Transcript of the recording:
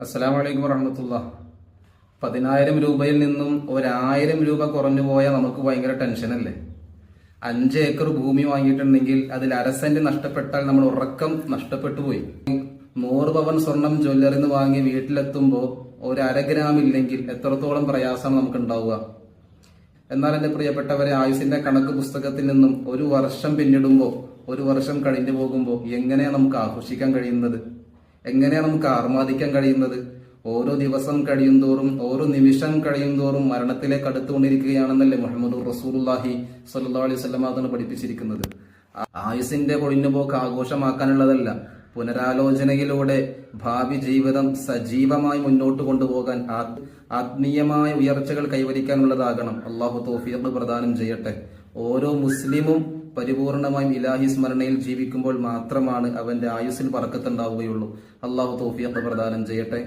അസ്സലാമു അലൈക്കും വറഹ്മത്തുള്ളാ. 10,000 രൂപയിൽ നിന്നും 1,000 രൂപ കുറഞ്ഞു പോയാൽ നമുക്ക് ഭയങ്കര ടെൻഷനല്ലേ? 5 ഏക്കർ ഭൂമി വാങ്ങിയിട്ടുണ്ടെങ്കിൽ അതിൽ അരസെന്റ് നഷ്ടപ്പെട്ടാൽ നമ്മൾ ഉറക്കം നഷ്ടപ്പെട്ടു പോയി. 100 പവൻ സ്വർണം ജ്വല്ലറിന്ന് വാങ്ങി വീട്ടിലെത്തുമ്പോൾ ഒരു ഗ്രാം ഇല്ലെങ്കിൽ എത്രത്തോളം പ്രയാസം നമുക്ക് ഉണ്ടാവുക. എന്നാൽ എന്റെ പ്രിയപ്പെട്ടവരെ, ആയുസിന്റെ കണക്ക് പുസ്തകത്തിൽ നിന്നും ഒരു വർഷം പിന്നിടുമ്പോൾ, ഒരു വർഷം കഴിഞ്ഞു പോകുമ്പോൾ എങ്ങനെയാണ് നമുക്ക് ആഘോഷിക്കാൻ കഴിയുന്നത്? എങ്ങനെയാണ് നമുക്ക് ആർമാദിക്കാൻ കഴിയുന്നത്? ഓരോ ദിവസം കഴിയും തോറും, ഓരോ നിമിഷം കഴിയും തോറും മരണത്തിലേക്ക് അടുത്തുകൊണ്ടിരിക്കുകയാണെന്നല്ലേ മുഹമ്മദ് റസൂലുള്ളാഹി സ്വല്ലല്ലാഹു അലൈഹി വസല്ലം അതാണ് പഠിപ്പിച്ചിരിക്കുന്നത്. ആയുസിന്റെ കൊഴിഞ്ഞുപോക്ക് ആഘോഷമാക്കാനുള്ളതല്ല, പുനരാലോചനയിലൂടെ ഭാവി ജീവിതം സജീവമായി മുന്നോട്ട് കൊണ്ടുപോകാൻ, ആത്മീയമായ ഉയർച്ചകൾ കൈവരിക്കാനുള്ളതാകണം. അള്ളാഹു തൗഫീഖ് പ്രദാനം ചെയ്യട്ടെ. ഓരോ മുസ്ലിമും പരിപൂർണമായും ഇലാഹി സ്മരണയിൽ ജീവിക്കുമ്പോൾ മാത്രമാണ് അവന്റെ ആയുസ്സിൽ ബർക്കത്ത് ഉണ്ടാവുകയുള്ളൂ. അള്ളാഹു തൗഫീഖ് പ്രദാനം ചെയ്യട്ടെ.